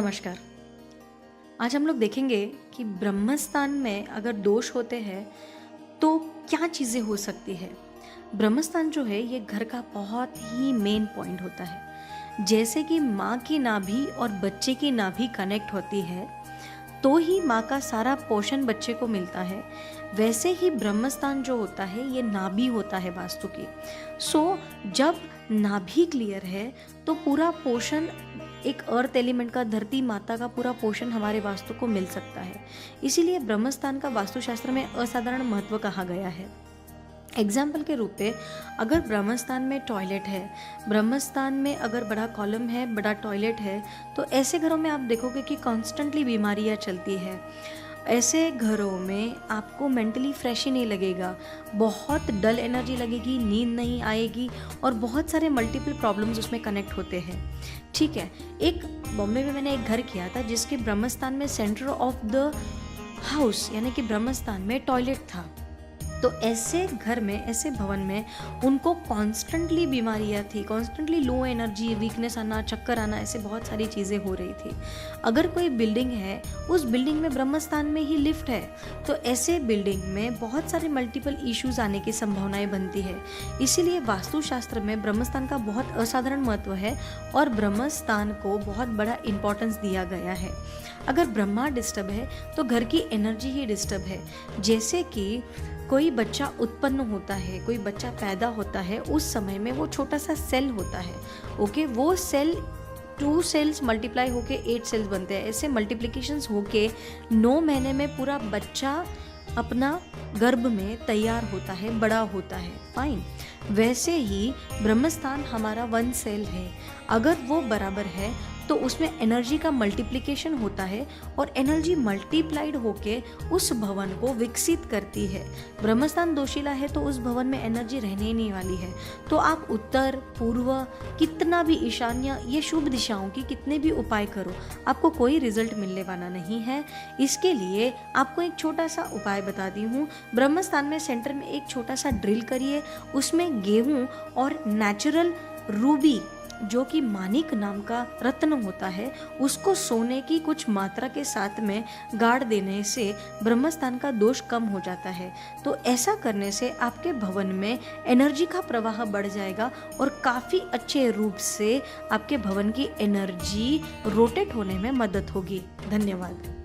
नमस्कार। आज हम लोग देखेंगे कि ब्रह्मस्थान में अगर दोष होते हैं तो क्या चीज़ें हो सकती है। ब्रह्मस्थान जो है ये घर का बहुत ही मेन पॉइंट होता है। जैसे कि माँ की नाभि और बच्चे की नाभि कनेक्ट होती है तो ही माँ का सारा पोषण बच्चे को मिलता है, वैसे ही ब्रह्मस्थान जो होता है ये नाभि होता है वास्तु की। जब नाभि क्लियर है तो पूरा पोषण एक अर्थ एलिमेंट का, धरती माता का पूरा पोषण हमारे वास्तु को मिल सकता है। इसीलिए ब्रह्मस्थान का वास्तुशास्त्र में असाधारण महत्व कहा गया है। एग्जाम्पल के रूप पे अगर ब्रह्मस्थान में टॉयलेट है, ब्रह्मस्थान में अगर बड़ा कॉलम है, बड़ा टॉयलेट है, तो ऐसे घरों में आप देखोगे कि कॉन्स्टेंटली बीमारियाँ चलती है। ऐसे घरों में आपको मेंटली फ्रेश ही नहीं लगेगा, बहुत डल एनर्जी लगेगी, नींद नहीं आएगी और बहुत सारे मल्टीपल प्रॉब्लम्स उसमें कनेक्ट होते हैं। ठीक है, एक बॉम्बे में मैंने एक घर किया था जिसके ब्रह्मस्थान में सेंटर ऑफ द हाउस यानी कि ब्रह्मस्थान में टॉयलेट था। तो ऐसे घर में, ऐसे भवन में उनको कॉन्स्टेंटली बीमारियाँ थी, कॉन्स्टेंटली लो एनर्जी, वीकनेस आना, चक्कर आना, ऐसे बहुत सारी चीज़ें हो रही थी। अगर कोई बिल्डिंग है, उस बिल्डिंग में ब्रह्मस्थान में ही लिफ्ट है, तो ऐसे बिल्डिंग में बहुत सारे मल्टीपल इश्यूज आने की संभावनाएं बनती है। इसीलिए वास्तुशास्त्र में ब्रह्मस्थान का बहुत असाधारण महत्व है और ब्रह्मस्थान को बहुत बड़ा इंपॉर्टेंस दिया गया है। अगर ब्रह्मा डिस्टर्ब है तो घर की एनर्जी ही डिस्टर्ब है। जैसे कि कोई बच्चा उत्पन्न होता है, कोई बच्चा पैदा होता है, उस समय में वो छोटा सा सेल होता है। ओके, वो सेल 2 सेल्स मल्टीप्लाई होके 8 सेल्स बनते हैं। ऐसे मल्टीप्लिकेशंस होके 9 महीने में पूरा बच्चा अपना गर्भ में तैयार होता है, बड़ा होता है। फाइन, वैसे ही ब्रह्मस्थान हमारा 1 सेल है। अगर वो बराबर है तो उसमें एनर्जी का मल्टीप्लिकेशन होता है और एनर्जी मल्टीप्लाइड होके उस भवन को विकसित करती है। ब्रह्मस्थान दोषीला है तो उस भवन में एनर्जी रहने ही नहीं वाली है। तो आप उत्तर, पूर्व, कितना भी ईशान्य, ये शुभ दिशाओं की कितने भी उपाय करो, आपको कोई रिजल्ट मिलने वाला नहीं है। इसके लिए आपको एक छोटा सा उपाय बताती हूँ। ब्रह्मस्थान में सेंटर में एक छोटा सा ड्रिल करिए, उसमें गेहूँ और नेचुरल रूबी जो कि मानिक नाम का रत्न होता है, उसको सोने की कुछ मात्रा के साथ में गाड़ देने से ब्रह्मस्थान का दोष कम हो जाता है। तो ऐसा करने से आपके भवन में एनर्जी का प्रवाह बढ़ जाएगा और काफ़ी अच्छे रूप से आपके भवन की एनर्जी रोटेट होने में मदद होगी। धन्यवाद।